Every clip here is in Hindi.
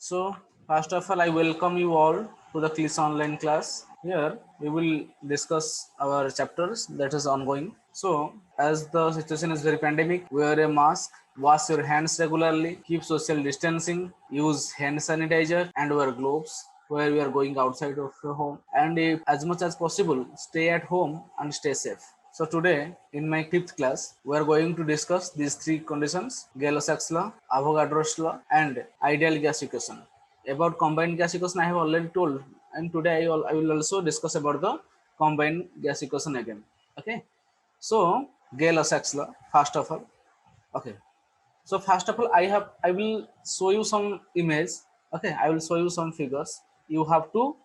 So, first of all, I welcome you all to the CLIS online class. Here, we will discuss our chapters that is ongoing. So, as the situation is very pandemic, wear a mask, wash your hands regularly, keep social distancing, use hand sanitizer, and wear gloves where we are going outside of your home. And if, as much as possible, stay at home and stay safe. So today, in my fifth class, we are going to discuss these three conditions: Gay-Lussac's law, Avogadro's law, and ideal gas equation. About combined gas equation, I have already told, and today I will also discuss about the combined gas equation again. Okay. So Gay-Lussac's law, first of all. Okay. So first of all, I will show you some image. Okay, I will show you some figures. You have to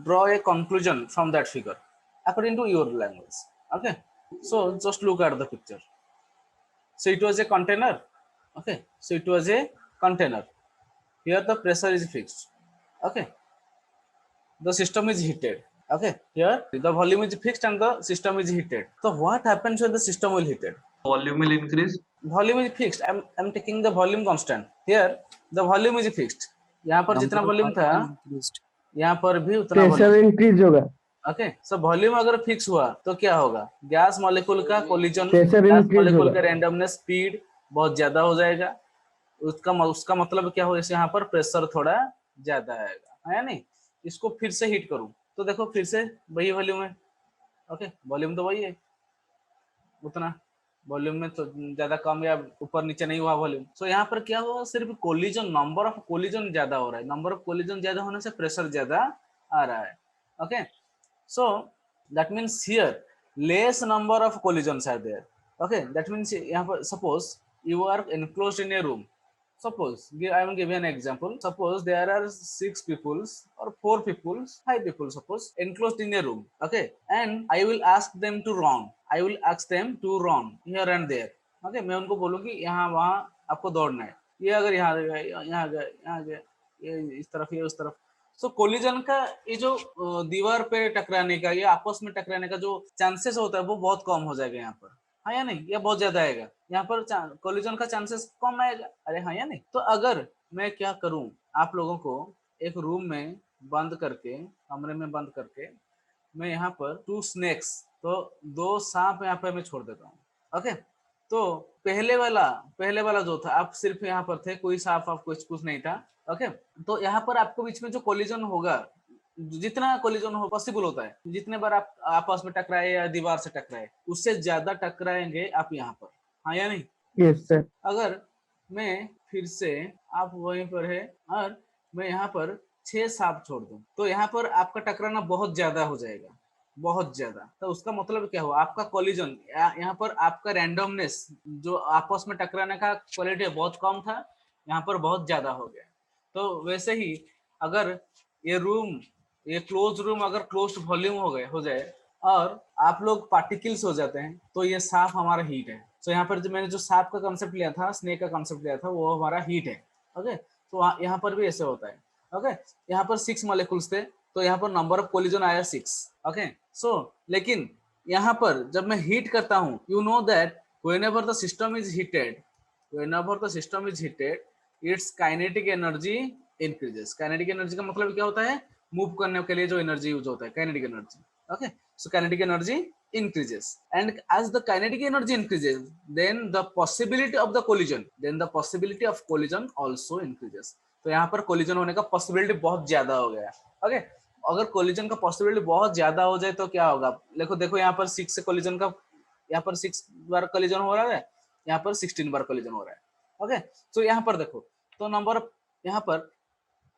draw a conclusion from that figure according to your language. Okay, so just look at the picture. So it was a container. Okay, so it was a container. Here the pressure is fixed. Okay, the system is heated. Okay, here the volume is fixed and the system is heated. So what happens when the system will heated? Volume will increase. Volume is fixed. I'm taking the volume constant. Here the volume is fixed. यहाँ पर जितना वॉल्यूम था यहाँ पर भी उतना प्रेशर इंक्रीज होगा. ओके, सो वॉल्यूम अगर फिक्स हुआ तो क्या होगा? गैस मॉलिक्यूल का collision, pressure gas increase molecule होगा. का रैंडमनेस, स्पीड बहुत ज्यादा हो जाएगा. उसका मतलब क्या होगा? यहाँ पर प्रेशर थोड़ा ज्यादा आएगा, है नहीं? इसको फिर से हीट करूं तो देखो फिर से वही वॉल्यूम है. ओके, वॉल्यूम तो वही है, उतना वॉल्यूम में तो ज्यादा कम या ऊपर नीचे नहीं हुआ वॉल्यूम. सो यहाँ पर क्या हुआ? सिर्फ कोलिजन, नंबर ऑफ कोलिजन ज्यादा हो रहा है. नंबर ऑफ कोलिजन ज्यादा होने से प्रेशर ज्यादा आ रहा है. Okay, so that means here less number of collisions are there. Okay, that means यहाँ पर suppose you are enclosed in a room. Suppose I will give you an example. Suppose there are 6 people or 4 people, 5 people, suppose enclosed in a room. Okay, and I will ask them to run. I will ask them to run here and there. Okay, मैं उनको बोलूँ कि यहाँ वहाँ आपको दौड़ना है. ये अगर यहाँ गए, यहाँ गए, यहाँ गए, ये इस तरफ, ये उस तरफ. सो कोलिजन का ये जो दीवार पे टकराने का, ये आपस में टकराने का जो चांसेस होता है वो बहुत कम हो जाएगा यहाँ पर. हाँ या नहीं? या बहुत ज्यादा आएगा? यहाँ पर कोलिजन का चांसेस कम आएगा. अरे हाँ या नहीं? तो अगर मैं क्या करूं, आप लोगों को एक रूम में बंद करके, कमरे में बंद करके, मैं यहाँ पर 2 स्नेक्स, तो 2 सांप यहाँ पर मैं छोड़ देता हूँ. ओके, तो पहले वाला जो था, आप सिर्फ यहाँ पर थे, कोई सांप आप कुछ नहीं था. ओके, तो यहाँ पर आपको बीच में जो कोलिजन होगा, जितना कोलिजन हो पॉसिबल होता है, जितने बार आप आपस में टकराए या दीवार से टकराए, उससे ज्यादा टकराएंगे आप यहाँ पर. हाँ या नहीं? Yes sir. अगर मैं फिर से, आप वहीं पर है और मैं यहाँ पर 6 सांप छोड़ दूं तो यहाँ पर आपका टकराना बहुत ज्यादा हो जाएगा, बहुत ज्यादा. तो उसका मतलब क्या हुआ? आपका कोलिजन, यहाँ पर आपका रैंडमनेस, जो आपस में टकराने का क्वालिटी बहुत कम था, यहाँ पर बहुत ज्यादा हो गया. तो वैसे ही अगर ये क्लोज रूम अगर क्लोज वॉल्यूम हो जाए और आप लोग पार्टिकल्स हो जाते हैं, तो ये सांप हमारा हीट है. तो यहाँ पर जो मैंने जो सांप का कंसेप्ट लिया था, स्नेक का कंसेप्ट लिया था, वो हमारा हीट है. ओके, तो यहाँ पर भी ऐसे होता है. ओके, यहाँ पर 6 मॉलिक्यूल्स थे, तो यहाँ पर नंबर ऑफ कोलिजन आया 6. ओके, सो लेकिन यहाँ पर जब मैं हीट करता हूँ, you know that whenever the system is heated, its kinetic energy increases. Kinetic energy का मतलब क्या होता है? मूव करने के लिए जो एनर्जी यूज होता है, kinetic energy. Okay, so kinetic energy increases, and as the kinetic energy increases, then the possibility of collision also increases. तो यहाँ पर कोलिजन होने का पॉसिबिलिटी बहुत ज्यादा हो गया. ओके, अगर कोलिजन का पॉसिबिलिटी बहुत ज्यादा हो जाए तो क्या होगा? देखो यहाँ पर 6 से कोलिजन का, यहाँ पर 6 बार कोलिजन हो रहा है, यहाँ पर 16 बार कोलिजन हो रहा है. ओके, तो यहाँ पर देखो, तो नंबर यहाँ पर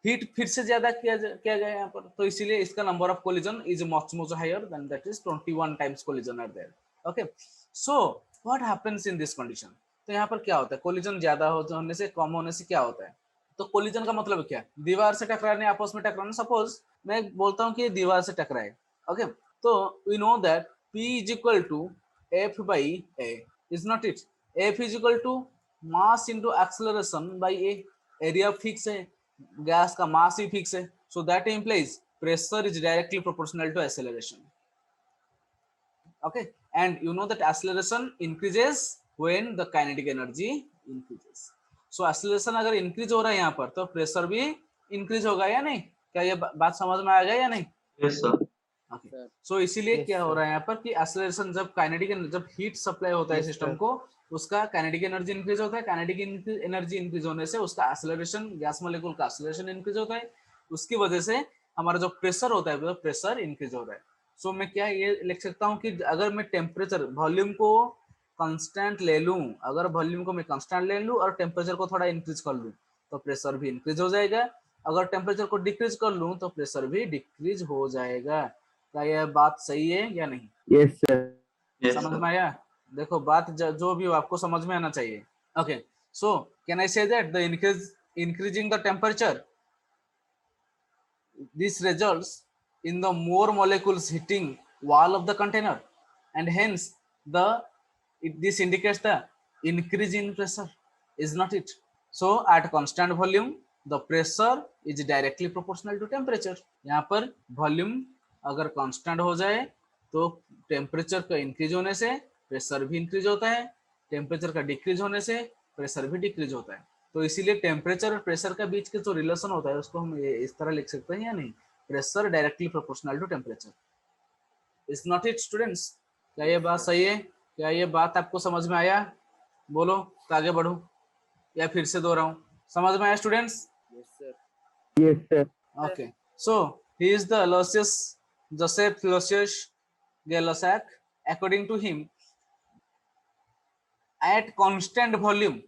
हीट फिर से ज्यादा किया गया यहाँ पर, तो इसीलिए इसका number of collision is much higher than, that is 21 times collision are there. Okay, so what happens in this condition? तो यहाँ पर क्या होता है? कोलिजन ज्यादा होने से, कम होने से क्या होता है? तो कोलिजन का मतलब क्या है? दीवार से टकराने, आपस में टकराना. सपोज मैं बोलता हूँ कि दीवार से टकराए. ओके, तो we know that P is equal to F by A, is not it? F is equal to mass into acceleration by A. Area fix है, गैस का मास ही फिक्स है, so that implies pressure is directly proportional to acceleration. Okay, and you know that acceleration increases when the kinetic energy increases. So acceleration अगर इंक्रीज हो रहा है यहाँ पर, तो प्रेशर भी इंक्रीज होगा या नहीं? क्या ये बात समझ में आ गया या नहीं? Yes sir. ओके, सो इसीलिए क्या हो रहा है यहाँ पर कि एक्सेलरेशन जब काइनेटिक जब हीट सप्लाई होता है सिस्टम को, उसका काइनेटिक एनर्जी इंक्रीज होता है, काइनेटिक एनर्जी इंक्रीज होने से उसका एक्सेलरेशन, गैस मॉलिक्यूल का एक्सेलरेशन इंक्रीज होता है, उसकी वजह से हमारा जो प्रेशर होता है वो प्रेशर इंक्रीज हो रहा है। सो मैं क्या ये लिख सकता हूँ कि अगर मैं टेम्परेचर वॉल्यूम को कांस्टेंट ले लूं, अगर वॉल्यूम को मैं कांस्टेंट ले लूं और टेम्परेचर को थोड़ा इंक्रीज कर लूं तो प्रेशर भी इंक्रीज हो जाएगा, अगर टेम्परेचर को डिक्रीज कर लूं तो प्रेशर भी डिक्रीज हो जाएगा। क्या यह बात सही है या नहीं? Yes sir. समझ में आया? देखो बात जो भी हो आपको समझ में आना चाहिए। Okay, so can I say that the increasing the temperature, this results in the more molecules hitting wall of the container, and hence this indicates the increase in pressure, is not it? So at constant volume the pressure is directly proportional to temperature. यहाँ पर वॉल्यूम अगर कांस्टेंट हो जाए तो टेम्परेचर का इंक्रीज होने से प्रेशर भी इंक्रीज होता है, टेम्परेचर का डिक्रीज होने से प्रेशर भी डिक्रीज होता है। तो इसीलिए टेम्परेचर और प्रेशर के बीच के जो रिलेशन होता है उसको हम इस तरह लिख सकते हैं या नहीं? Pressure directly proportional to temperature. Is not it students? क्या ये बात सही है? क्या ये बात आपको समझ में आया? बोलो तो आगे बढ़ो या फिर से दोहराऊं? समझ में आया students? Yes sir. Yes sir. Okay, so he is the Lucius Joseph Lucius Gay-Lussac. According to him, at constant volume,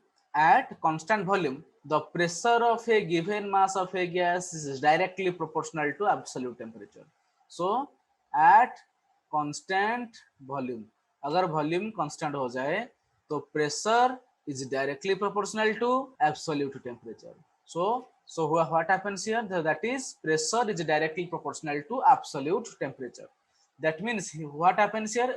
the pressure of a given mass of a gas is directly proportional to absolute temperature. So, at constant volume, अगर volume constant हो जाए तो pressure is directly proportional to absolute temperature. So what happens here? That is, pressure is directly proportional to absolute temperature. That means what happens here?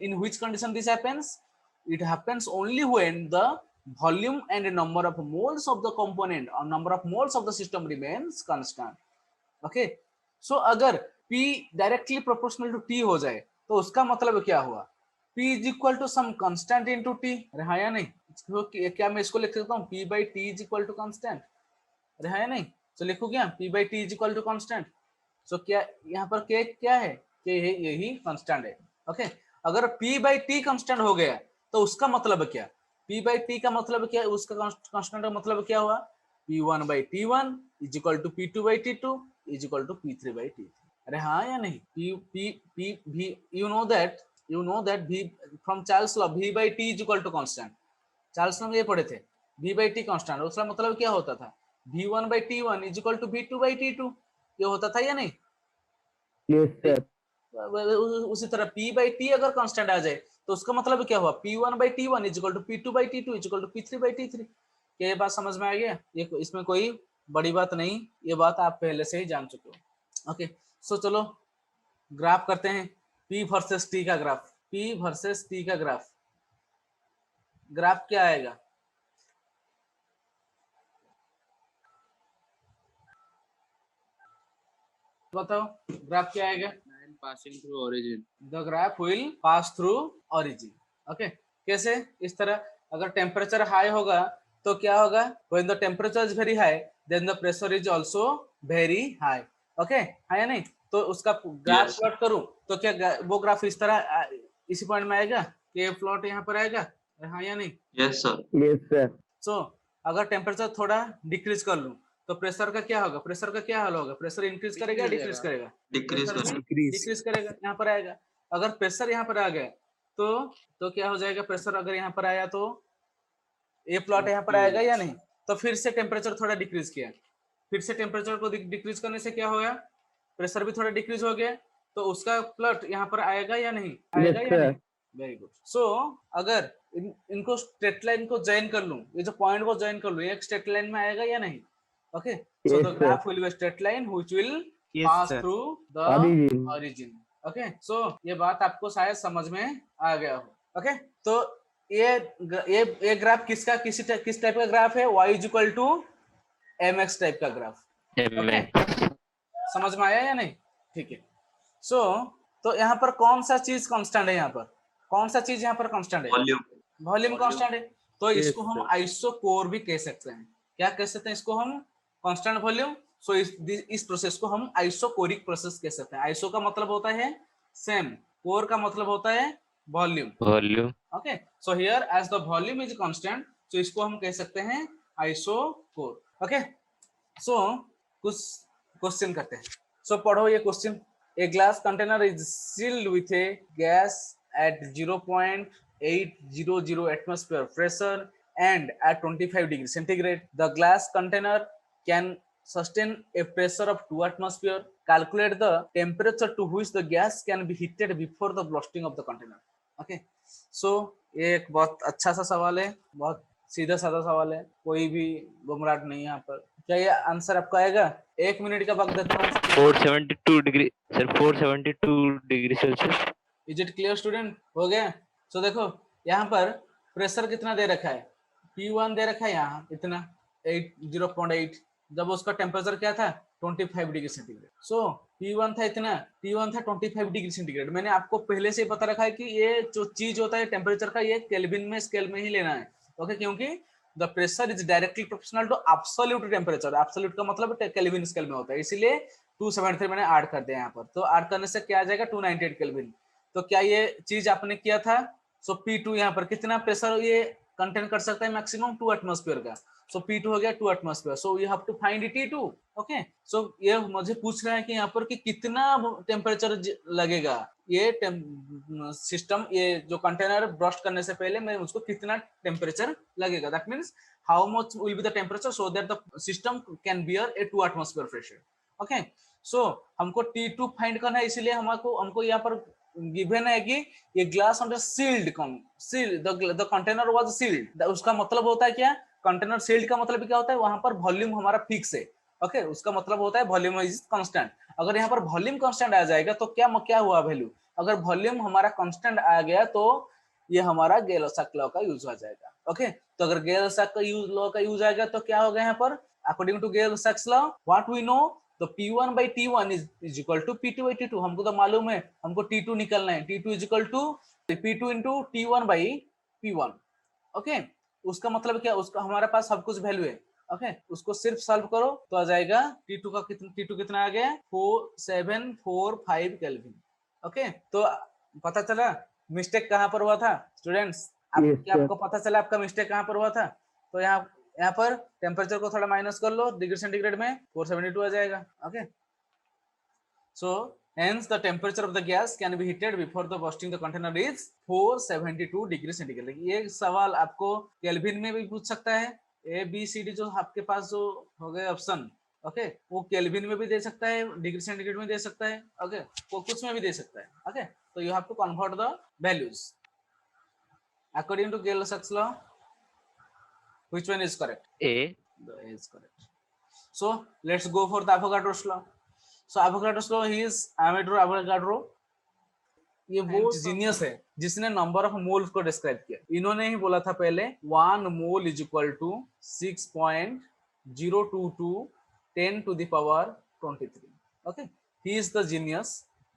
In which condition this happens? It happens only when the volume and number of moles of the component or number of moles of the system remains constant. Okay, so अगर P directly proportional to T हो जाए तो उसका मतलब क्या हुआ? P is equal to some constant into T. अरे हाँ या नहीं? क्या मैं इसको लिख सकता हूँ P by T is equal to constant? अरे है नहीं? तो लिखो क्या P by T is equal to constant. So क्या यहाँ पर K क्या है? K यही constant है. ओके, अगर P by T constant हो गया तो उसका मतलब क्या? P by T का मतलब क्या? उसका constant का मतलब क्या हुआ? P1 by T1 is equal to P2 by T2 is equal to P3 by T3. अरे हाँ या नहीं? V you know that V from Charles law V by T is equal to constant. Charles ने ये पढ़े थे V by T constant. उसका मतलब क्या होता था? V1 by T1 is equal to V2 by T2. ये होता था या नहीं? Yes sir. उसी तरह P by T अगर कांस्टेंट आ जाए तो उसका मतलब क्या हुआ? P1 by T1 is equal to P2 by T2 is equal to P3 by T3. क्या ये बात समझ में आ गया? ये इसमें कोई बड़ी बात नहीं, ये बात आप पहले से ही जान चुके हो। ओके, सो चलो ग्राफ करते हैं P वर्सेस T का ग्राफ। P वर्सेस T का ग्राफ क्या आएगा? बताओ ग्राफ क्या आएगा? passing through origin. The graph will pass through origin. Okay, कैसे? इस तरह अगर टेम्परेचर हाई होगा तो क्या होगा? When the temperature is very high, then the pressure is also very high. Okay, है या नहीं? तो उसका ग्राफ Yes. प्लॉट करूं तो क्या वो ग्राफ इस तरह इसी पॉइंट में आएगा? ये प्लॉट यहाँ पर आएगा? हाँ या नहीं? Yes sir. Yes sir. So अगर टेम्परेचर थोड़ा डिक्रीज कर लूं तो प्रेशर का क्या होगा? प्रेशर का क्या हाल होगा? प्रेशर इंक्रीज करेगा, डिक्रीज करेगा? डिक्रीज प्रेशर कर डिक्रीज करेगा, यहाँ पर आएगा। अगर प्रेशर यहाँ पर आ गया तो क्या हो जाएगा? प्रेशर अगर यहाँ पर आया तो ये प्लॉट यहाँ पर आएगा या नहीं? तो फिर से टेम्परेचर थोड़ा डिक्रीज किया, फिर से टेम्परेचर को डिक्रीज करने से क्या होगा? प्रेशर भी थोड़ा डिक्रीज हो गया, तो उसका प्लॉट यहाँ पर आएगा या नहीं? आएगा या नहीं? Very good. सो अगर इनको स्ट्रेट लाइन को जॉइन कर लूं, ये जो पॉइंट को जॉइन कर लूं, एक स्ट्रेट लाइन में आएगा या नहीं? Okay, so the graph will be straight line which will pass through the origin. Okay, so ये बात आपको शायद समझ में आ गया हो। ओके, तो ये ग्राफ किस टाइप का ग्राफ है? y is equal to mx type का ग्राफ। ओके, समझ में आया या नहीं? ठीक है। सो तो यहाँ पर कौन सा चीज कांस्टेंट है? यहाँ पर कौन सा चीज यहाँ पर कांस्टेंट है? वॉल्यूम कांस्टेंट है, तो इसको हम आइसोकोर भी कह सकते हैं। क्या कह सकते हैं इसको हम? Constant volume. सो इस प्रोसेस को हम आइसोकोरिक प्रोसेस कह सकते हैं। आइसो का मतलब होता है सेम, कोर का मतलब होता है volume. Volume. Okay, so here as the volume is constant, so इसको हम कह सकते हैं आइसोकोर। ओके, सो कुछ क्वेश्चन करते हैं। सो पढ़ो ये question. A glass container is sealed with a gas at 0.800 atmosphere pressure and at 25 degrees centigrade. The glass container can sustain a pressure of 2 atmosphere. Calculate the temperature to which the gas can be heated before the bursting of the container. Okay, so ये एक बहुत अच्छा सा सवाल है, बहुत सीधा साधा सवाल है, कोई भी घबराहट नहीं है यहाँ पर। क्या ये आंसर आपको आएगा? 1 मिनट का वक्त देता हूँ। 472 degree sir, 472 degree Celsius. Is it clear student? हो गया? सो देखो यहाँ पर प्रेशर कितना दे रखा है, P1 दे रखा है यहाँ इतना 0.8, जब उसका टेम्परेचर क्या था 25 डिग्री सेंटीग्रेड। सो P1 था इतना, T1 था 25 डिग्री सेंटीग्रेड। मैंने आपको पहले से बता रखा है कि ये जो चीज होता है टेम्परेचर का, ये केल्विन में स्केल में ही लेना है। ओके, क्योंकि the pressure is directly proportional to absolute temperature. Absolute का मतलब केल्विन स्केल में होता है, इसीलिए 273 मैंने ऐड कर दिया यहाँ पर। तो ऐड करने से क्या आ जाएगा 298 केल्विन। तो क्या ये चीज आपने किया था? सो P2 यहाँ पर कितना प्रेशर ये कंटेन कर सकता है? मैक्सिमम 2 एटमॉस्फेयर का। सो P2 हो गया 2 atmosphere. So you have to find T2। Okay, so ये मुझे पूछ रहा है कि यहाँ पर कि कितना टेम्परेचर लगेगा ये सिस्टम, ये जो कंटेनर ब्रस्ट करने से पहले मैं उसको कितना टेम्परेचर लगेगा। That means how much will be the temperature so that the system can bear a 2 atmosphere pressure. Okay, so हमको T2 फाइंड करना है, इसलिए हमको यहाँ पर गिवन है कि ये glass under sealed, the container was sealed. उसका मतलब होता है क्या? कंटेनर सील्ड का मतलब क्या होता है? वहां पर वॉल्यूम हमारा फिक्स है। ओके, उसका मतलब होता है वॉल्यूम इज कांस्टेंट। अगर यहाँ पर वॉल्यूम कांस्टेंट आ जाएगा तो क्या हुआ वैल्यू? अगर वॉल्यूम हमारा कांस्टेंट आ गया तो ये हमारा गेल-लॉसाक लॉ का यूज हो जाएगा। ओके, तो अगर गेल-लॉसाक का लॉ का यूज आएगा तो क्या होगा यहाँ पर? According to Gay Lussac law what we know, तो P1 by T1 is equal to P2 by T2। हमको तो मालूम है, हमको T2 निकलना है। T2 is equal to P2 into T1 by P1। Okay, उसका मतलब क्या? उसका हमारे पास सब कुछ वैल्यू है। ओके, उसको सिर्फ सॉल्व करो तो आ जाएगा T2 कितना आ गया? 4745 केल्विन। ओके, तो पता चला मिस्टेक कहाँ पर हुआ था स्टूडेंट्स? आपको पता चला आपका मिस्टेक कहाँ पर हुआ था? तो यहाँ पर टेम्परेचर को थोड़ा माइनस कर लो, डिग्री सेंटीग्रेड में 472 आ जाएगा। Okay, so hence the temperature of the gas can be heated before the bursting the container is 472 degree centigrade. ये सवाल आपको केल्विन में भी पूछ सकता है। ABCD जो आपके पास जो हो गए ऑप्शन, ओके, वो केल्विन में भी दे सकता है, डिग्री सेंटीग्रेड में दे सकता है। ओके, वो कुछ में भी दे सकता है। ओके, तो you have to convert the values according to Gay Lussac law. Which one is correct? A. The A is correct. So let's go for the Avogadro's law. So Avogadro's law, he is Amadeo Avogadro। ये वो जीनियस है जिसने नंबर ऑफ मोल्स को डिस्क्राइब किया। इन्होंने ही बोला था पहले 1 mole is equal to 6.022 10 to the power 23। Okay, he is the genius।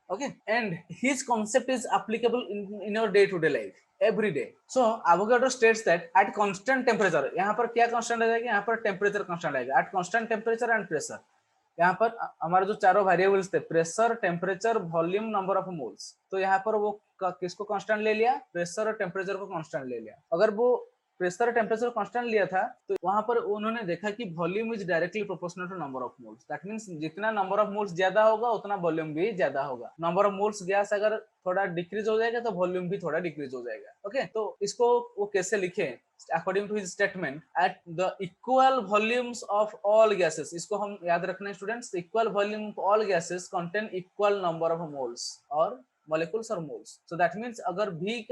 Okay, and his concept is applicable in your day to day life every day। So Avogadro states that at constant temperature, यहाँ पर क्या कांस्टेंट आ जाएगा? यहाँ पर टेम्परेचर कांस्टेंट आएगा। Eight constant temperature and pressure, यहाँ पर हमारे जो चारों वेरिएबल्स थे, pressure, temperature, volume, number of moles, तो यहाँ पर वो किसको कांस्टेंट ले लिया? प्रेशर और टेम्परेचर को कांस्टेंट ले लिया। अगर वो प्रेशर और टेम्परेचर कांस्टेंट लिया था तो वहां पर उन्होंने देखा कि volume is directly proportional to number of moles. That means जितना नंबर ऑफ मोल्स ज्यादा होगा उतना वॉल्यूम भी ज्यादा होगा। नंबर ऑफ मोल्स गैस अगर थोड़ा डिक्रीज हो जाएगा तो वॉल्यूम भी थोड़ा डिक्रीज हो जाएगा। ओके, तो इसको वो कैसे लिखे? According to his statement, at the equal volumes of all gases, इसको हम याद रखना है students, equal volume of all gases contain equal number of moles और molecules or moles। So that means अगर V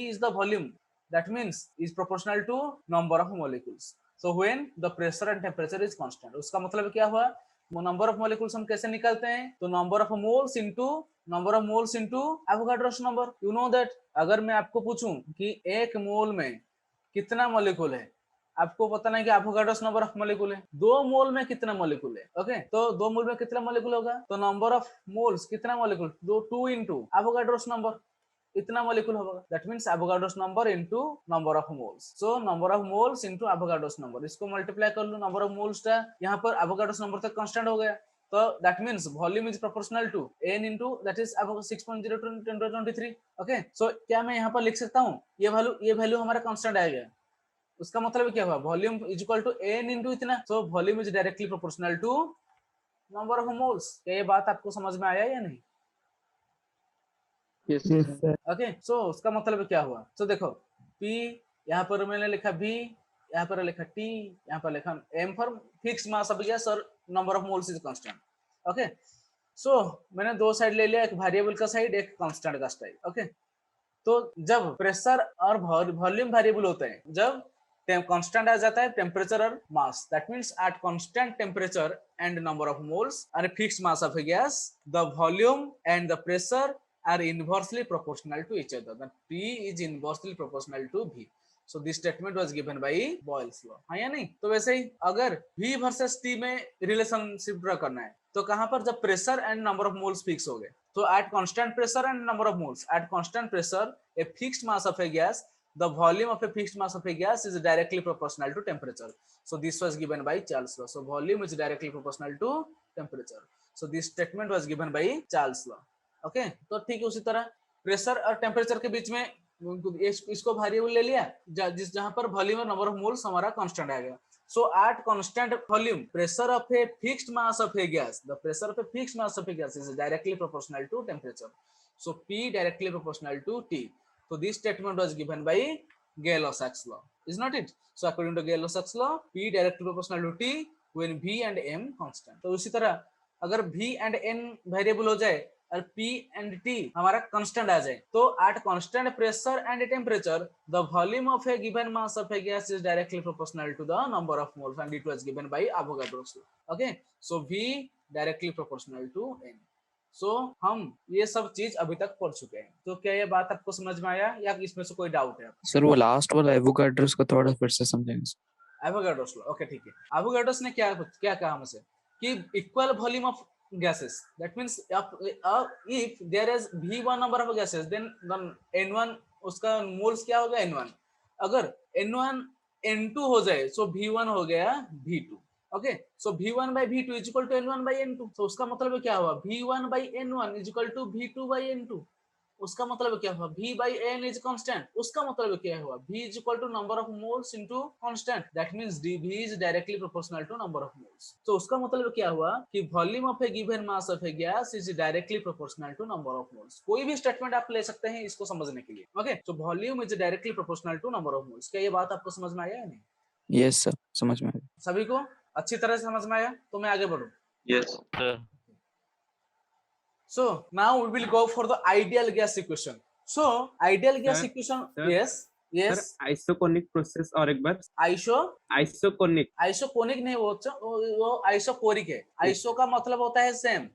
is the volume, that means is proportional to number of molecules। So when the pressure and temperature is constant, उसका मतलब क्या हुआ? नंबर ऑफ मोलिकुल्स हम कैसे निकालते हैं? तो number of moles into Avogadro's number. You know that अगर मैं आपको पूछूं कि एक मोल में कितना मोलिकुल है, आपको पता नहीं कि एवोगाड्रोस नंबर ऑफ मोलिकुल है। 2 मोल में कितना मोलिकुल है? ओके, तो 2 मोल में कितना मोलिकुल होगा? तो नंबर ऑफ मोल्स कितना मोलिकुल? 2 into Avogadro's number. इतना मॉलिक्यूल होगा, that means Avogadro's number into number of moles. So number of moles into Avogadro's number, इसको मल्टीप्लाई कर लो, नंबर ऑफ मोल्स का यहाँ पर एवोगाड्रोस नंबर तक कांस्टेंट हो गया, तो that means volume is proportional to n into that is 6.02 × 1023। Okay, so क्या मैं यहाँ पर लिख सकता हूँ ये वैल्यू हमारा कांस्टेंट आएगा, उसका मतलब क्या हुआ, volume is equal to n into इतना, so volume is directly proportional to number of moles. क्या ये बात आपको समझ में आया या नहीं? Yes, Yes, sir. sir. Okay, so उसका मतलब क्या हुआ, तो देखो P, यहाँ पर मैंने लिखा V, यहाँ पर लिखा T, यहाँ पर लिखा M for fix mass of gas और number of moles is constant. Okay, so मैंने दो साइड ले लिया, एक वेरिएबल का साइड, एक कांस्टेंट का साइड। ओके, तो जब प्रेशर और वॉल्यूम वेरिएबल होते हैं, जब कांस्टेंट आ जाता है टेम्परेचर और mass, that means at constant temperature and number of moles and fixed mass of a gas, the volume and the pressure are inversely proportional to each other, that P is inversely proportional to V. So this statement was given by Boyle's law, हाँ या नहीं? तो वैसे ही अगर V वर्सेस T में रिलेशनशिप ड्रा करना है, तो कहां पर, जब pressure and number of moles fix हो गए, तो at constant pressure and number of moles, at constant pressure a fixed mass of a gas, the volume of a fixed mass of a gas is directly proportional to temperature. So this was given by Charles law. So volume is directly proportional to temperature. So this statement was given by Charles law. Okay, तो ठीक है, उसी तरह प्रेशर और टेम्परेचर के बीच में इसको वेरिएबल ले लिया, जहां पर वॉल्यूम और नंबर ऑफ मोल्स हमारा कांस्टेंट आ गया। So at constant volume, pressure of a fixed mass of a gas, the pressure of a fixed mass of a gas is directly proportional to temperature. So P directly proportional to T. So this statement was given by Gay-Lussac's law, is not it? So according to Gay-Lussac's law, P directly proportional to T when V and M constant. तो उसी तरह अगर V and N वेरिएबल हो जाए और P and T हमारा कांस्टेंट आ जाए, तो at constant pressure and temperature, the volume of a given mass of a gas is directly proportional to the number of moles, and it was given by Avogadro's law. Okay, so V directly proportional to N. सो हम ये सब चीज अभी तक पढ़ चुके हैं, तो क्या ये बात आपको समझ में आया या इसमें से कोई डाउट है? सर वो लास्ट वाला एवोगाड्रोस को थोड़ा फिर से समझेंगे सर। एवोगाड्रोस लॉ, ओके ठीक है। एवोगाड्रोस ने क्या क्या कहा हमसे कि equal volume of gases, that means if there is v1 number of gases, then n1 उसका मोल्स क्या हो गया n1, अगर n1 n2 हो जाए so v1 हो गया v2। Okay, so v1 by v2 is equal to n1 by n2, तो उसका मतलब क्या हुआ, v1 by n1 is equal to v2 by n2, उसका मतलब क्या हुआ, v by n is constant, उसका मतलब क्या हुआ, v is equal to number of moles into constant, that means v is directly proportional to number of moles। तो उसका मतलब क्या हुआ कि volume of a given mass of a gas is directly proportional to number of moles। कोई भी स्टेटमेंट आप ले सकते हैं इसको समझने के लिए। ओके, तो volume is directly proportional to number of moles। क्या ये बात आपको समझ में आया या नहीं? यस सर, समझ में आया। सभी को अच्छी तरह से समझ में आया? तो मैं आगे बढ़ूं। Yes. sir. So now we will go for the ideal gas equation. So ideal gas Sir, equation, sir, yes, yes, sir isochoric process और एक बार आइसोकोनिक आइसोकोनिक नहीं, वो आइसोकोरिक है। आइसो का मतलब होता है सेम,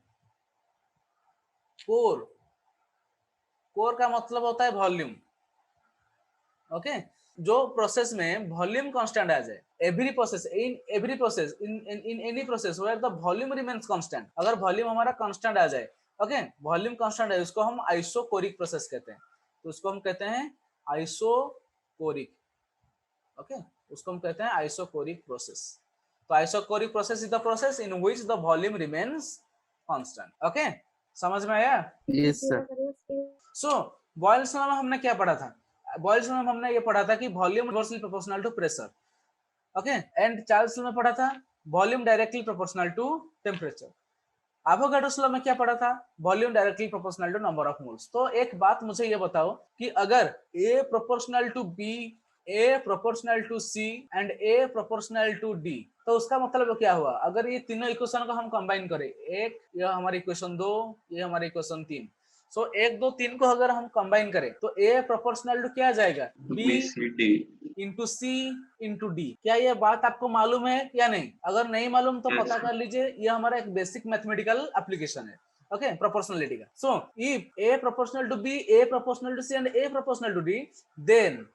कोर का मतलब होता है वॉल्यूम। ओके, जो प्रोसेस में वॉल्यूम कांस्टेंट आ जाए, every process in any process where the volume remains constant, अगर वॉल्यूम हमारा कांस्टेंट आ जाए, ओके, वॉल्यूम कांस्टेंट है, उसको हम आइसोकोरिक प्रोसेस कहते हैं। तो उसको हम कहते हैं आइसोकोरिक। ओके, उसको हम कहते हैं आइसोकोरिक प्रोसेस। तो isochoric process is the process in which the volume remains constant. Okay, समझ में आया? Yes sir. So Boyle's law में हमने क्या पढ़ा था? बॉयल्स लॉ में हमने ये पढ़ा था कि volume inversely proportional to pressure. Okay, and Charles law में पढ़ा था volume directly proportional to temperature. Avogadro's law में क्या पढ़ा था? Volume directly proportional to number of moles. तो एक बात मुझे ये बताओ कि अगर A proportional to B, A proportional to C and A proportional to D, तो उसका मतलब क्या हुआ? अगर ये तीनों इक्वेशन को हम कंबाइन करें, एक ये हमारी इक्वेशन 2, ये हमारी इक्वेशन 3, सो 1 2 3 को अगर हम कंबाइन करें तो A प्रोपोर्शनल टू क्या आ जाएगा? B into C into D। क्या ये बात आपको मालूम है या नहीं? अगर नहीं मालूम तो पता कर लीजिए, ये हमारा एक बेसिक मैथमेटिकल एप्लीकेशन है। ओके, प्रोपोर्शनलिटी का। So if A proportional to B, A proportional to C and A proportional to D, then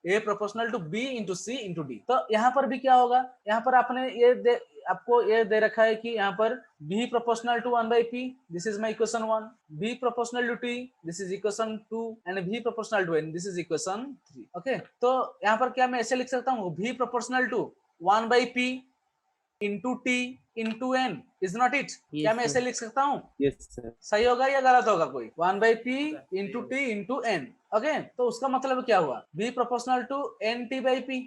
A proportional to B into C into D। तो यहाँ पर भी क्या होगा, यहाँ पर आपने आपको ये दे रखा है कि यहाँ पर B proportional to 1 by P, this is my equation 1, B proportional to T, this is equation 2, and B proportional to N, this is equation 3। Okay, तो यहाँ पर क्या मैं ऐसे लिख सकता हूँ, B proportional to 1 by P into T into N, is not it? क्या मैं ऐसे लिख सकता हूँ? Yes, sir. सही होगा या गलत होगा कोई? 1 by P into T into N। Okay, तो उसका मतलब क्या हुआ, B proportional to N T by P,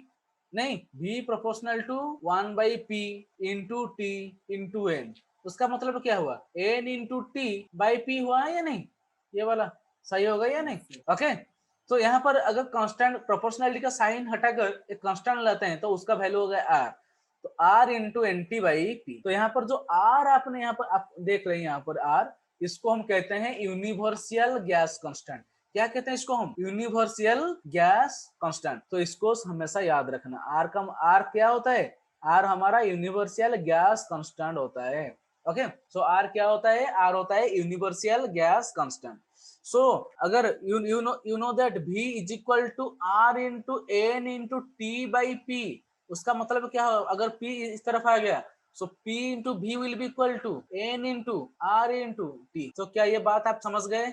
नहीं, B proportional to 1 by P into T into N। उसका मतलब क्या हुआ, N into T by P हुआ है या नहीं? ये वाला सही होगा या नहीं? ओके, तो यहाँ पर अगर कांस्टेंट प्रोपोर्शनलिटी का साइन हटाकर एक कांस्टेंट लाते हैं तो उसका वैल्यू हो गया R, तो R into N T by P. तो यहाँ पर जो R आपने यहाँ पर आप देख रहे हैं, यहाँ पर R, इसको हम कहते हैं यूनिवर्सल गैस कांस्टेंट। क्या कहते हैं इसको हम? Universal gas constant. तो इसको हमेशा याद रखना, R क्या होता है? R हमारा यूनिवर्सल गैस कांस्टेंट होता है। ओके, सो R क्या होता है? R होता है यूनिवर्सल गैस कांस्टेंट। सो अगर you know that V is equal to R into N into T by P, उसका मतलब क्या हो, अगर P इस तरफ आ गया so P into V will be equal to N into R into T। तो क्या ये बात आप समझ गए?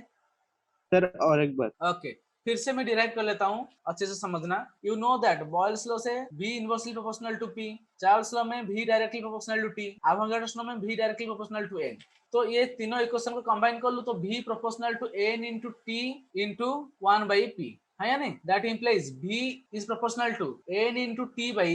Sir, और एक बार। ओके, फिर से मैं डिराइव कर लेता हूँ, अच्छे से समझना। You know that Boyle's law से V inversely proportional to P, Charles law में V directly proportional to T, Avogadro's law में V directly proportional to N। तो ये तीनों इक्वेशन को कंबाइन कर लूं तो V proportional to N into T into 1 by P है या नहीं? That implies V is proportional to N into T by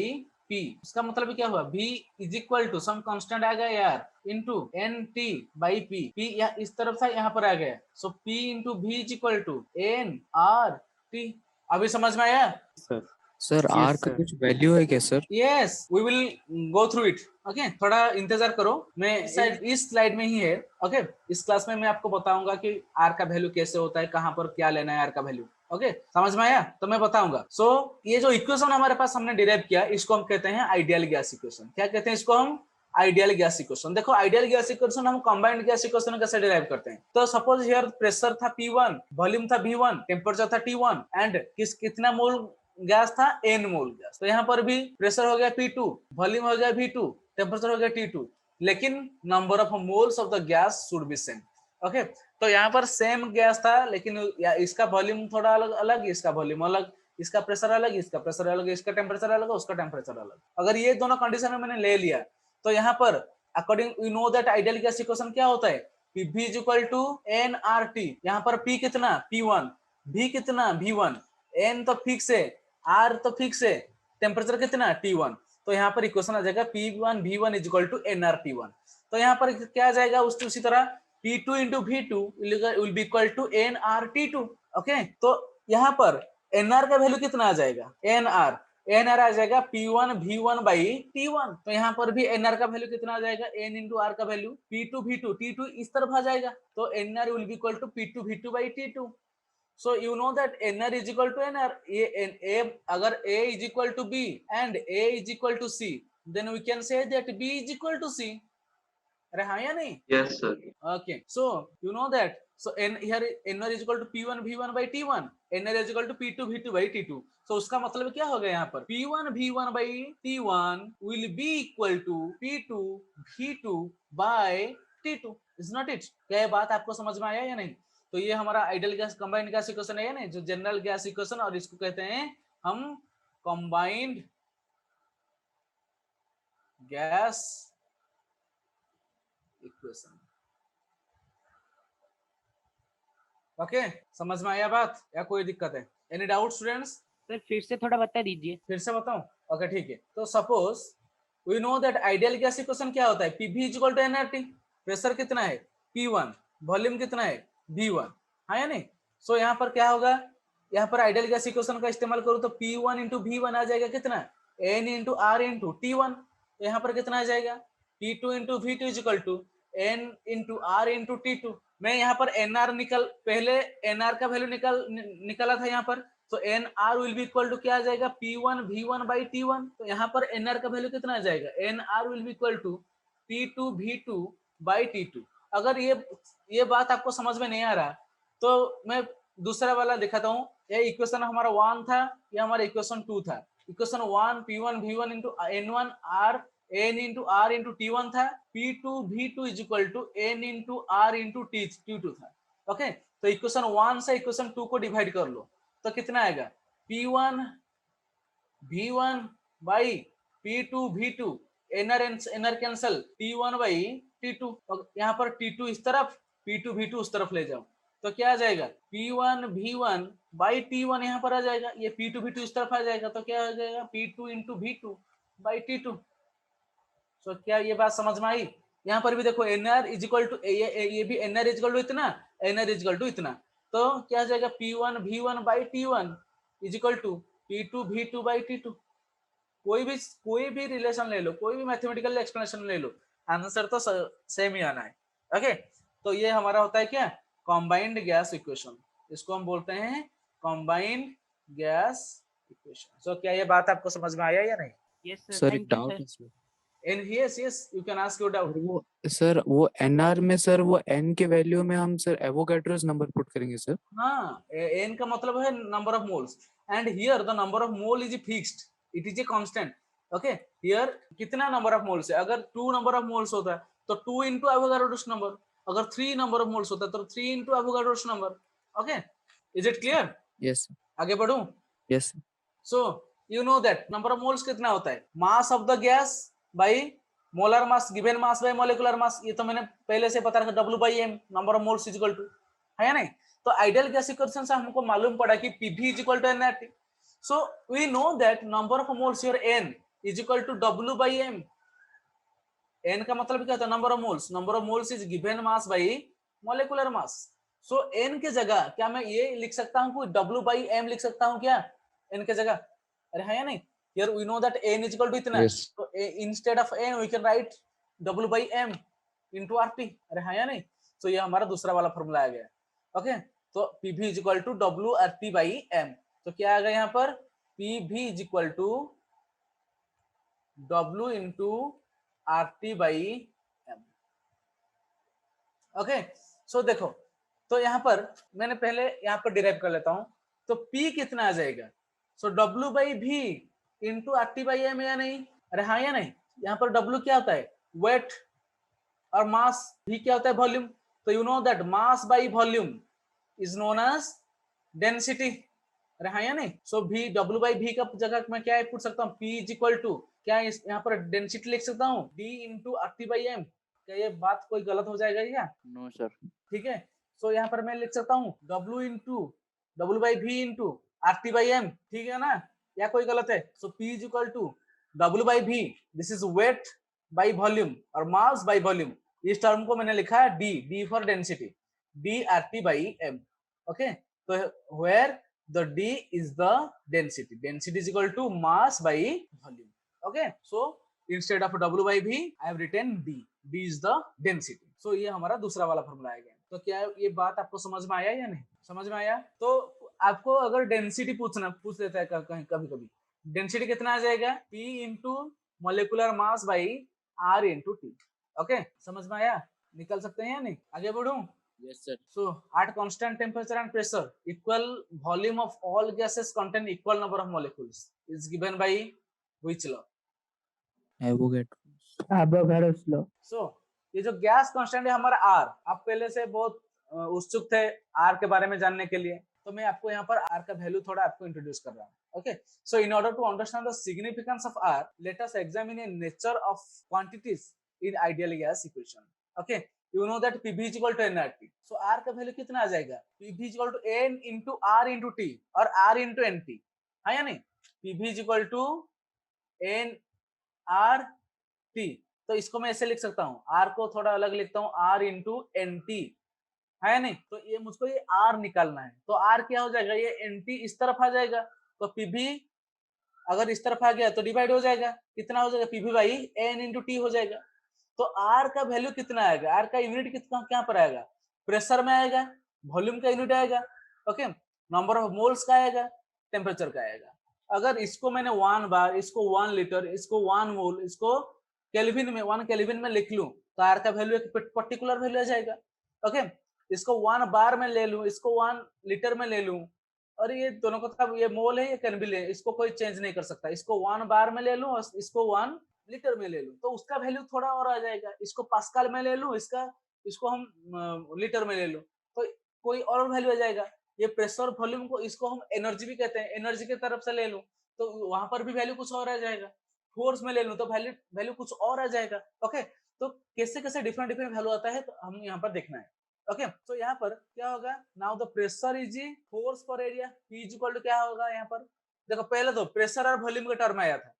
P। उसका मतलब क्या हुआ, V is equal to some constant आ गया यार into N T by P, P इस तरफ था यहाँ पर आ गया, so P into V is equal to N R T. अभी समझ में आया? Sir. सर Yes, आर का sir. कुछ वैल्यू है क्या sir? Yes, we will go through it. Okay, थोड़ा इंतजार करो, मैं इस स्लाइड में ही है। ओके, इस क्लास में मैं आपको बताऊंगा कि आर का वैल्यू कैसे होता है, कहाँ पर क्या लेना है आर का वैल्यू। ओके, समझ में आया? तो मैं बताऊंगा। सो ये जो इक्वेशन हमारे पास हमने डिराइव किया, इसको हम कहते हैं आइडियल गैस इक्वेशन। क्या कहते हैं इसको हम? Ideal gas equation. देखो, आइडियल गैस इक्वेशन हम कंबाइंड गैस इक्वेशन कैसे डिराइव करते हैं। तो सपोज हियर प्रेशर था P1, वॉल्यूम था V1, टेम्परेचर था T1 एंड कितना मोल गैस था? N मोल गैस। तो यहाँ पर भी प्रेशर हो गया P2, वॉल्यूम हो गया V2, टेम्परेचर हो गया T2, लेकिन number of moles of the gas should be same. Okay, तो यहाँ पर सेम गैस था, लेकिन इसका वॉल्यूम थोड़ा अलग अलग, इसका वॉल्यूम अलग, इसका प्रेशर अलग, इसका प्रेशर अलग, इसका टेम्परेचर अलग, उसका टेम्परेचर अलग। अगर ये दोनों कंडीशन में मैंने ले लिया तो यहाँ पर according you know that ideal gas equation क्या होता है, P is equal to nRT। यहाँ पर P कितना? P1, V कितना? V1, N तो फिक्स है, R तो फिक्स है, टेम्परेचर कितना? T1। तो यहाँ पर इक्वेशन आ जाएगा P1 V1 is equal to nRT1। तो यहाँ पर क्या आ जाएगा, उसी तरह P2 into V2 will be equal to nRT2। Okay, तो यहाँ पर nR का वैल्यू कितना आ जाएगा? nR आ जाएगा P1 V1 बाई T1। तो यहाँ पर भी nR का वैल्यू कितना आ जाएगा? n इंटू R का वैल्यू P2 V2, T2 इस तरफ आ जाएगा, तो nR will be equal to P2 V2 by T2। So you know that nR is equal to nR. अगर A is equal to B and A is equal to C, then we can say that B is equal to C. अरे हाँ या नहीं? Yes, sir. Okay, so you know that. So here nR is equal to P1 V1 by T1, nR is equal to P2 V2 by T2. So उसका मतलब क्या हो गया यहाँ पर? P1 V1 by T1 will be equal to P2 V2 by T2. Is not it? क्या ये बात आपको समझ में आया या नहीं? तो ये हमारा ideal gas combined gas equation है ना, जो जनरल गैस इक्वेशन, और इसको कहते हैं हम कंबाइंड गैस इक्वेशन। ओके, समझ में आया बात या कोई दिक्कत है? Any doubt students? सर फिर से थोड़ा बता दीजिए। फिर से बताऊं? ओके, ठीक है। तो suppose we know that ideal gas equation क्या होता है? Pv equal to nRT। Pressure कितना है? P1, वॉल्यूम कितना है? V1, हाँ या नहीं? सो यहाँ पर क्या होगा, यहाँ पर आइडियल गैस इक्वेशन का इस्तेमाल करूँ तो P1 इंटू V1 आ जाएगा कितना? N into R into T1। तो यहाँ पर कितना आ जाएगा? P2 into V2 is equal to N into R into T2। मैं यहाँ पर NR पहले NR का वैल्यू निकाला था यहाँ पर, तो NR will be equal to क्या आ जाएगा? P1 V1 by T1। तो यहाँ पर NR का वैल्यू कितना आ जाएगा? NR will be equal to P2 V2 by T2। अगर ये बात आपको समझ में नहीं आ रहा तो मैं दूसरा वाला दिखाता हूँ। ये इक्वेशन हमारा 1 था, ये हमारा इक्वेशन 2 था। Equation 1 P1 V1 into N1 R N into R into T1 था, P2 V2 is equal to N into R into T2 था। ओके, तो इक्वेशन 1 से इक्वेशन 2 को डिवाइड कर लो तो कितना आएगा, P1 V1 by P2 V2, NR cancel, T1 by T2, और यहाँ पर T2 इस तरफ, P2 V2 उस तरफ ले जाओ तो क्या आ जाएगा, P1 V1 by T1 यहाँ पर आ जाएगा, ये P2 V2 इस तरफ आ जाएगा तो क्या आ जाएगा, P2 into V2 by T2। तो क्या ये बात समझ में आई? यहाँ पर भी देखो NR इज इक्वल टू, ये भी NR इज इक्वल टू इतना, NR इज इक्वल टू इतना, तो क्या आ जाएगा, P1 V1 by T1 is equal to P2 V2 by T2। कोई भी रिलेशन ले लो, कोई भी मैथमेटिकल एक्सप्लेनेशन ले लो, आंसर तो सेम ही आना है। ओके, तो ये हमारा होता है क्या, कॉम्बाइंड गैस इक्वेशन, इसको हम बोलते हैं कॉम्बाइंड गैस इक्वेशन। सो क्या ये बात आपको समझ में आया या नहीं? यस सर, सर एक थैंक यू डाउट सर। है sir. In yes you can ask your doubt। वो सर वो एनआर में सर वो एन के वैल्यू में हम सर एवोगैड्रोस नंबर पुट करेंगे सर। हाँ, n का मतलब है number of moles, and here the number of mole is fixed, it is a constant. Okay, here कितना नंबर ऑफ मोल्स है, अगर 2 नंबर ऑफ मोल्स होता है तो 2 into एवोगैड्रोस नंबर, अगर 3 नंबर ऑफ मोल्स होता है तो 3 into Avogadro's number. Okay, is it clear? Yes आगे बढ़ूं? Yes so you know that number of moles कितना होता है, mass of the gas by molar mass given mass by molecular mass, ये तो मैंने पहले से पता रखा, W/M number of moles is equal to, है या नहीं? तो आइडियल गैस इक्वेशन से हमको मालूम पड़ा कि Pv is equal to nRT। So we know that number of moles your n is equal to W/M। n का मतलब क्या होता है, number of moles, number of moles is given mass by molecular mass. So n के जगह क्या मैं ये लिख सकता हूँ कि W/M लिख सकता हूँ क्या n के जगह? अरे है या नहीं? Here we know that n is equal to इतना, Yes. so instead of n we can write W/M into RT। अरे है या नहीं? तो ये हमारा दूसरा वाला फॉर्मूला आ गया। ओके, तो Pv is equal to WRT/M, तो क्या आ गया यहाँ पर, Pv is equal to W into RT/M। Okay, so देखो, तो यहाँ पर मैंने पहले यहाँ पर डिराइव कर लेता हूँ, तो P कितना आ जाएगा, सो W/V इंटू RT/M या नहीं? अरे हाँ या नहीं? यहाँ पर W क्या होता है, वेट, और मास V क्या होता है, वॉल्यूम। तो you know that mass by volume is known as density. अरे हाँ या नहीं? सो V W/V का जगह मैं क्या पूछ सकता हूँ, P इज इक्वल टू क्या, यहाँ पर डेंसिटी लिख सकता हूँ D इंटू RT/M। क्या ये बात कोई गलत हो जाएगा क्या? No, sir. ठीक है, सो यहाँ पर मैं लिख सकता हूँ W into W/V into RT/M, ठीक है ना, या कोई गलत है? So P is equal to W/V, this is weight by volume और मास बाई वॉल्यूम, इस टर्म को मैंने लिखा है D for density, DRT/M। Okay, तो where the D is the density, density is equal to mass by volume. Okay, so instead of W/V I have written D is the density. So ये हमारा दूसरा वाला फॉर्मूला आएगा। तो क्या ये बात आपको समझ में आया या नहीं? समझ में आया? तो आपको अगर डेंसिटी पूछ लेता है कहीं कभी कभी, डेंसिटी कितना आ जाएगा, P into molecular mass by R into T। Okay, समझ में आया? निकल सकते हैं या नहीं? आगे बढ़ूं? Yes, sir. So at constant temperature and pressure, equal volume of all gases contain equal number of molecules is given by which law? Avogadro's. Avogadro's law. So ये जो गैस कांस्टेंट है हमारा R, आप पहले से बहुत उत्सुक थे R के बारे में जानने के लिए, तो मैं आपको यहाँ पर R का वैल्यू थोड़ा आपको इंट्रोड्यूस कर रहा हूँ। Okay, so in order to understand the significance of R, let us examine the nature of quantities in ideal gas equation. Okay, you know that Pv is equal to nRT, so R का वैल्यू कितना आ जाएगा, Pv is equal to N into R into T और R into NT, है या नहीं? Pv is equal to N R T, तो इसको मैं ऐसे लिख सकता हूँ, R को थोड़ा अलग लिखता हूँ, R into NT, है या नहीं? तो ये मुझको ये R निकालना है, तो R क्या हो जाएगा, ये NT इस तरफ आ जाएगा, तो Pv अगर इस तरफ आ गया तो डिवाइड हो जाएगा, कितना हो जाएगा, Pv by N into T हो जाएगा। तो R का वैल्यू कितना आएगा, R का यूनिट कितना क्या पर आएगा, प्रेशर में आएगा, वॉल्यूम का यूनिट आएगा, ओके, नंबर ऑफ मोल्स का आएगा, टेम्परेचर का आएगा। अगर इसको मैंने 1 बार, इसको 1 लीटर, इसको 1 मोल, इसको केल्विन में 1 केल्विन में लिख लूं तो R का वैल्यू एक पर्टिकुलर वैल्यू आ जाएगा। ओके, इसको 1 बार में ले लूं, इसको 1 लीटर में ले लूं, और ये दोनों का ये मोल है, ये कैन बी ले, इसको कोई चेंज नहीं कर सकता। इसको 1 बार में ले लूं और इसको 1 लीटर में ले लूं तो उसका वैल्यू थोड़ा और आ जाएगा। इसको पास्कल में ले लूं, इसको हम लीटर में ले लूं तो कोई और वैल्यू आ जाएगा। ये प्रेशर वॉल्यूम को, इसको हम एनर्जी भी कहते हैं, एनर्जी की तरफ से ले लूं तो वहां पर भी वैल्यू कुछ और आ जाएगा। फोर्स में ले लूं तो वैल्यू कुछ और आ जाएगा। ओके, तो कैसे कैसे डिफरेंट डिफरेंट वैल्यू आता है तो हम यहाँ पर देखना है। ओके, तो यहाँ पर क्या होगा, now the pressure is force पर area, P is equal to क्या होगा यहाँ पर, देखो पहले तो प्रेशर और वॉल्यूम का टर्म आया था।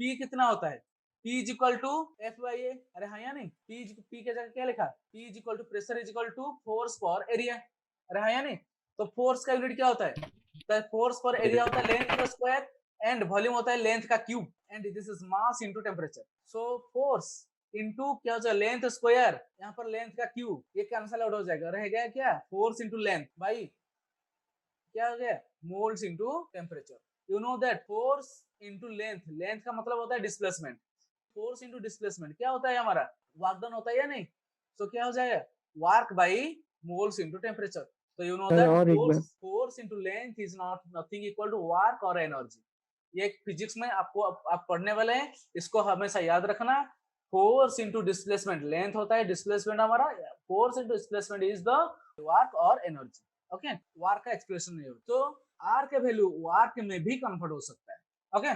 P कितना होता है, P is equal to F/A, अरे हाँ या नहीं, P के जगह क्या लिखा, P is equal to pressure is equal to force पर एरिया, अरे हाँ या नहीं। तो फोर्स का यूनिट क्या होता है, तो फोर्स पर एरिया होता है लेंथ का स्क्वायर एंड वॉल्यूम होता है लेंथ का cube and this is mass into temperature. So force into क्या हो जाएगा, लेंथ स्क्वायर, यहाँ पर लेंथ का क्यूब, ये कैंसल आउट हो जाएगा, रह गया क्या, फोर्स इनटू लेंथ भाई क्या हो गया, moles into temperature. You know that force into length, length का मतलब होता है डिस्प्लेसमेंट, फोर्स इनटू डिस्प्लेसमेंट क्या होता है हमारा, वर्क डन होता है या नहीं। सो क्या हो जाएगा, work by moles into temperature. तो यू नो सर, और एक बार। That force into length is not nothing equal to work और एनर्जी। ये फिजिक्स में आपको आप पढ़ने वाले हैं, इसको हमेशा याद रखना। फोर्स इनटू डिस्प्लेसमेंट, लेंथ होता है डिस्प्लेसमेंट हमारा, force into displacement is the work और एनर्जी। ओके, वर्क का एक्सप्रेशन नहीं हो तो आर के वैल्यू वर्क में भी कन्वर्ट हो सकता है। Okay,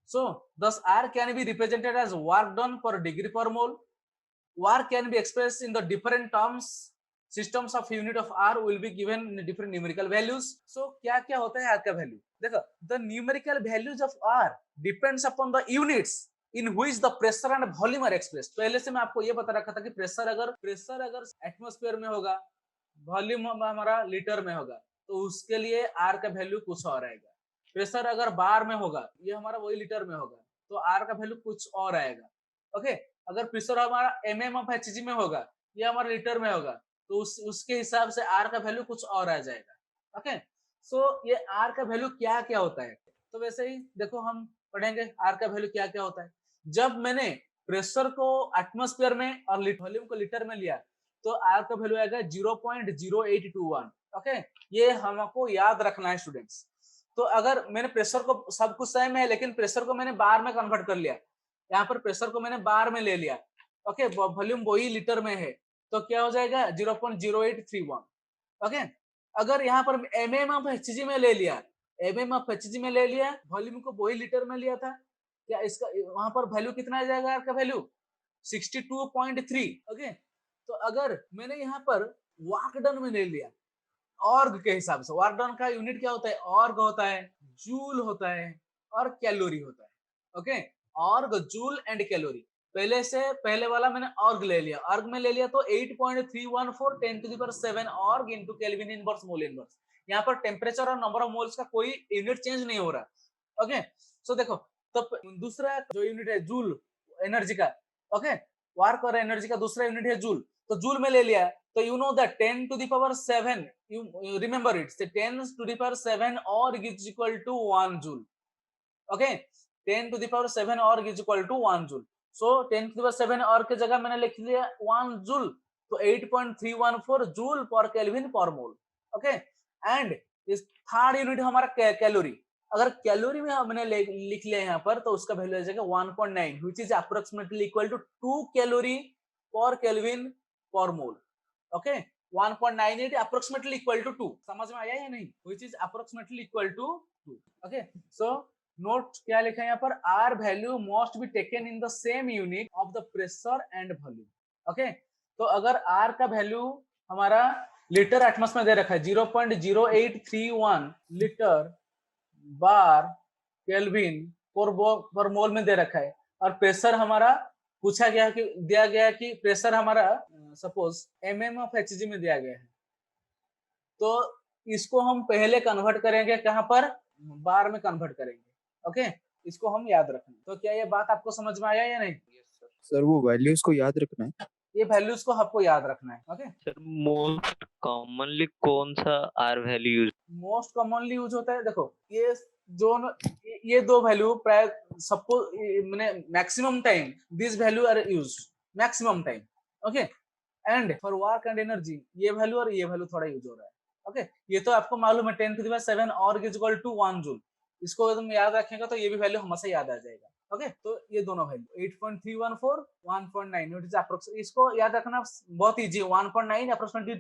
so thus R can be represented as work done per degree per mole. Work can be expressed in the different terms. Systems of unit of R will be given in different numerical values. So क्या क्या होता है R का वैल्यू, देखो the numerical values of R depends upon the units in which the pressure and volume are expressed. पहले से मैं आपको ये बता रखा था कि प्रेशर अगर एटमॉस्फेयर में होगा, वॉल्यूम हमारा लीटर में होगा तो उसके लिए R का वैल्यू कुछ और आएगा। प्रेशर अगर बार में होगा, ये हमारा वही लीटर में होगा तो आर का वैल्यू कुछ और आएगा। ओके, अगर प्रेशर हमारा mmHg में होगा, ये हमारा लीटर में होगा तो उसके हिसाब से आर का वैल्यू कुछ और आ जाएगा। ओके, सो ये आर का वैल्यू क्या क्या होता है, तो वैसे ही देखो हम पढ़ेंगे आर का वैल्यू क्या क्या होता है। जब मैंने प्रेशर को एटमॉस्फेयर में और वॉल्यूम को लीटर में लिया तो आर का वैल्यू आएगा 0.0821। ओके, ये हमको याद रखना है स्टूडेंट्स। तो अगर मैंने प्रेशर को, सब कुछ सेम है लेकिन प्रेशर को मैंने बार में कन्वर्ट कर लिया, यहाँ पर प्रेशर को मैंने बार में ले लिया, ओके, वॉल्यूम वही लीटर में है तो क्या हो जाएगा 0.0831। ओके, अगर यहाँ पर mmHg में ले लिया, mmHg में ले लिया, वॉल्यूम को वही लीटर में लिया था, क्या इसका वहां पर वैल्यू कितना आ जाएगा आपका वैल्यू 62.3। ओके, तो अगर मैंने यहाँ पर वर्क डन में ले लिया ऑर्ग के हिसाब से, वर्क डन का यूनिट क्या होता है, ऑर्ग होता है, जूल होता है और कैलोरी होता है। Okay, org, joule and calorie, पहले वाला मैंने ऑर्ग ले लिया, ऑर्ग में ले लिया तो 8.314 10⁷ org into kelvin inverse mole inverse. यहाँ पर टेम्परेचर और नंबर ऑफ मोल्स का कोई यूनिट चेंज नहीं हो रहा। ओके, सो देखो तो दूसरा जो यूनिट है जूल एनर्जी का, ओके, वर्क और एनर्जी का दूसरा यूनिट है जूल, तो जूल में ले लिया तो you know that 10⁷, you remember it, say 10⁷ org is equal to 1 joule. Okay, 10⁷ org is equal to 1 joule. So 10⁷ org की जगह मैंने लिख लिया 1 joule, तो 8.314 joule per Kelvin per mole. Okay, and इस थर्ड यूनिट हमारा कैलोरी, अगर कैलोरी में हमने लिख लिया यहाँ पर तो उसका वैल्यू आ जाएगा 1.9 which is approximately equal to 2 calorie per Kelvin per mole. Okay, 1.98 approximately equal to 2, समझ में आया या नहीं, which is approximately equal to 2. Okay, so note क्या लिखा है यहाँ पर, R value must be taken in the same unit of the pressure and volume. Okay, तो अगर R का वैल्यू हमारा लीटर एटमॉस्फेयर में दे रखा है 0.0831 लीटर बार केल्विन पर मोल में दे रखा है और प्रेशर हमारा पूछा गया कि दिया गया कि प्रेशर हमारा सपोज mmHg में दिया गया है, तो इसको हम पहले कन्वर्ट करेंगे कहां पर, बार में कन्वर्ट करेंगे। ओके, इसको हम याद रखेंगे। तो क्या ये बात आपको समझ में आया या नहीं? सर वो वैल्यूज को याद रखना है, ये वैल्यूज को आपको याद रखना है। ओके, सर मोस्ट कॉमनली कौन सा R value use, most commonly use होता है, देखो ये दो वैल्यू प्राय सबको मैंने maximum time this value R use maximum time. Okay, and for work and energy ये वैल्यू और ये वैल्यू थोड़ा यूज हो रहा है। ओके, ये तो आपको मालूम है 10⁻7 और इक्वल टू 1 जूल। इसको तुम याद रखेगा तो ये भी वैल्यू हमेशा याद आ जाएगा। ओके, तो ये दोनों वैल्यू 8.314 1.9 इट इज अप्रोक्स, इसको याद रखना बहुत इजी है। 1.9 अप्रोक्सीमेटली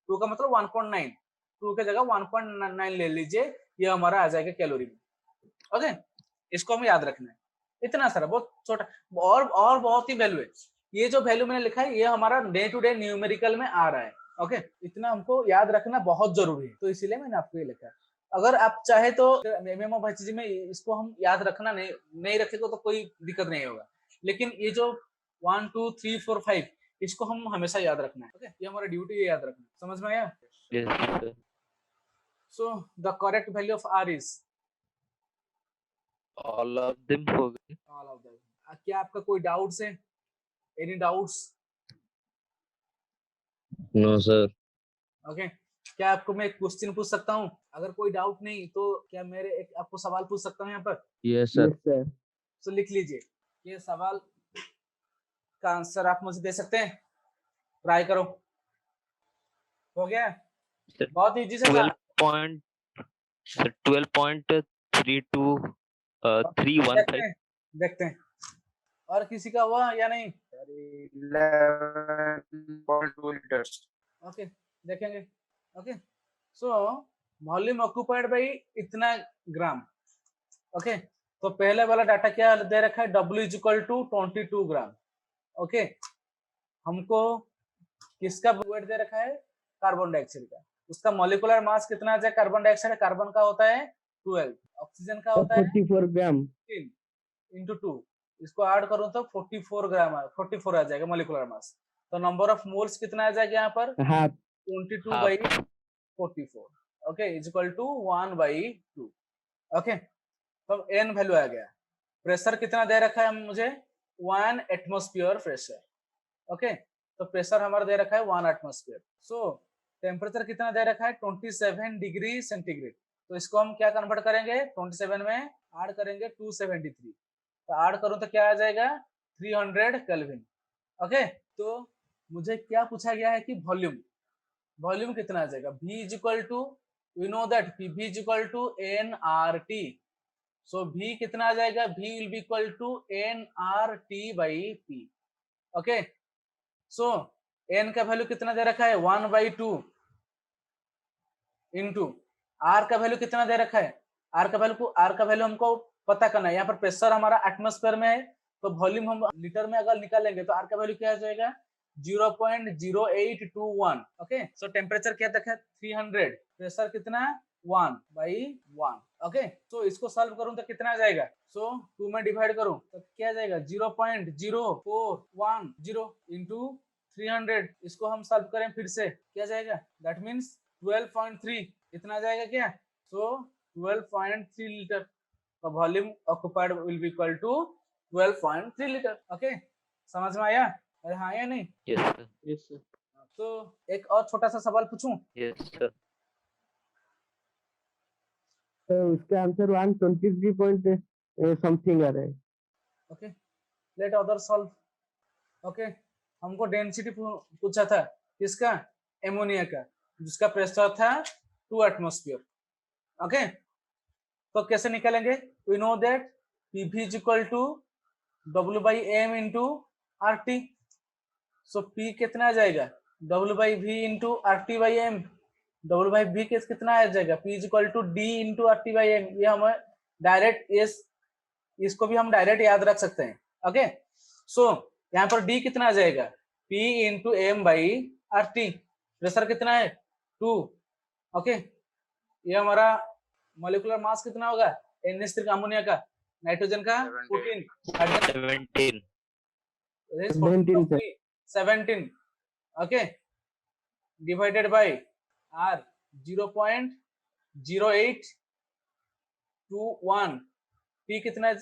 2 का मतलब 1.9, 2 के जगह 1.9 ले लीजिए, ये हमारा आ जाएगा कैलोरी में। ओके, इसको हमें याद रखना है। इतना सारा बहुत छोटा और बहुत ही वैल्यू है। ये जो वैल्यू मैंने लिखा है ये हमारा डे टू डे न्यूमेरिकल में आ रहा है। ओके, इतना हमको याद रखना बहुत जरूरी है, तो इसीलिए मैंने आपको ये लिखा है। अगर आप चाहे तो एमएमओ भाईजी में इसको हम याद रखना नहीं रखेगा तो कोई दिक्कत नहीं होगा, लेकिन ये जो 1 2 3 4 5 इसको हम हमेशा याद रखना है। ओके, ये हमारा ड्यूटी है याद रखना। समझ में आया? Yes, sir. So the correct value of R is All of them हो गए। All of that. क्या आपका कोई डाउट्स है? Any doubts? No, sir. Okay, क्या आपको मैं एक क्वेश्चन पूछ सकता हूँ? अगर कोई डाउट नहीं तो क्या मेरे एक आपको सवाल पूछ सकता हूँ यहाँ पर? Yes, sir. Yes, sir. तो लिख लीजिए, ये सवाल का आंसर आप मुझे दे सकते हैं? ट्राई करो। हो गया? Sir, बहुत इजी से था। 12.32 315। देखते हैं और किसी का हुआ या नहीं? 11.2 liters. ओके, देखेंगे। Okay, so volume occupied by इतना ग्राम। ओके, तो पहले वाला डाटा क्या दे रखा है? W is equal to 22 gram. Okay, हमको किसका वेट दे रखा है? कार्बन डाइऑक्साइड का। उसका मॉलिक्यूलर मास कितना आ जाए? कार्बन डाइऑक्साइड कार्बन का होता है 12, ऑक्सीजन का होता है 44 ग्राम। 3 इंटू 2, इसको ऐड करूं तो 44 ग्राम 44 आ जाएगा मॉलिक्यूलर मास। तो नंबर ऑफ मोल्स कितना आ जाएगा यहाँ पर? Half. 22 by 44। Okay, is equal to 1/2। Okay, तो एन वैल्यू आ गया। प्रेशर कितना दे रखा है मुझे? 1 एटमॉस्फेयर प्रेशर। ओके, तो प्रेशर हमारा दे रखा है 1 एटमॉस्फेयर। सो टेम्परेचर कितना दे रखा है? 27 डिग्री सेंटीग्रेड। तो इसको हम क्या कन्वर्ट करेंगे? 27 में ऐड करेंगे 273, तो ऐड करूं तो क्या आ जाएगा? 300 केल्विन। ओके, तो मुझे क्या पूछा गया है कि वॉल्यूम, वॉल्यूम कितना आ जाएगा? V is equal to, we know that PV is equal to nRT। So V कितना आ जाएगा? V will be equal to nRT by P। Okay, so n का वैल्यू कितना दे रखा है? 1/2 इंटू R का वैल्यू कितना दे रखा है? R का वैल्यू हमको पता करना है। यहाँ पर प्रेशर हमारा एटमॉस्फेयर में है, तो वॉल्यूम हम लीटर में अगर निकालेंगे तो R का वैल्यू क्या आ जाएगा? 0.0821। ओके, सो टेम्परेचर क्या देखा? 300, प्रेशर कितना? 1/1। ओके, सो इसको सॉल्व करूं तो कितना आ जाएगा? सो 2 में डिवाइड करूं तो क्या आ जाएगा? 0.0410 इंटू 300। इसको हम सॉल्व करें फिर से, क्या जाएगा? दैट मीन्स 12.3 इतना आ जाएगा क्या? So 12.3 litre. तो volume occupied will be equal to 12.3 litre. Okay, समझ में आया? अरे हाँ या नहीं? Yes, sir. Yes, sir. तो एक और छोटा सा सवाल पूछूं? Yes, sir. तो उसका आंसर 123 पॉइंट समथिंग आ रहा है। Okay, let other solve. Okay, हमको डेंसिटी पूछा था किसका? एमोनिया का, जिसका प्रेशर था 2 एटमॉस्फेयर। ओके, तो कैसे निकालेंगे? We know that PV is equal to W/m into RT। So P कितना आ जाएगा? W/V into RT/m। W/V कितना आ जाएगा? P is equal to D into RT/m। ये हम डायरेक्ट इसको भी हम डायरेक्ट याद रख सकते हैं। ओके, सो यहाँ पर D कितना आ जाएगा? P into M/RT। प्रेशर कितना है? 2। ओके, ये हमारा मॉलिक्यूलर मास कितना होगा? NH3 अमोनिया का, नाइट्रोजन का 14, 17। 17। Okay, divided by R 0.0821। P कितना?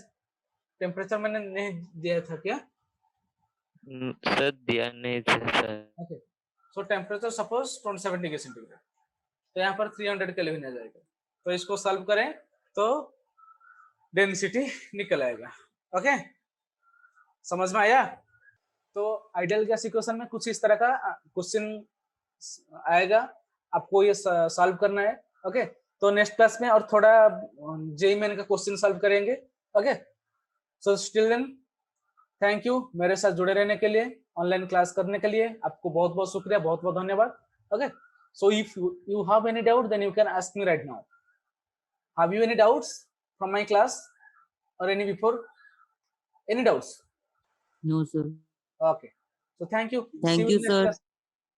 टेम्परेचर मैंने नहीं दिया था क्या? सर दिया नहीं था सर। ओके, सो टेम्परेचर सपोज 27 डिग्री सेंटीग्रेड, तो यहाँ पर 300 केल्विन आ जाएगा। तो इसको सॉल्व करें तो डेंसिटी निकल आएगा। ओके, समझ में आया? तो आइडियल गैस इक्वेशन में कुछ इस तरह का क्वेश्चन आएगा। आपको ये सॉल्व करना है। ओके, तो नेक्स्ट क्लास में और थोड़ा जेईई मेन का क्वेश्चन सॉल्व करेंगे। Okay, so still then thank you मेरे साथ जुड़े रहने के लिए, ऑनलाइन क्लास करने के लिए आपको बहुत बहुत शुक्रिया, बहुत बहुत धन्यवाद। Okay, so if you have any doubt then you can ask me right now. Have you any doubts from my class or any before? Any doubts? No, sir. Okay, so thank you. See Thank you you, in next sir. class.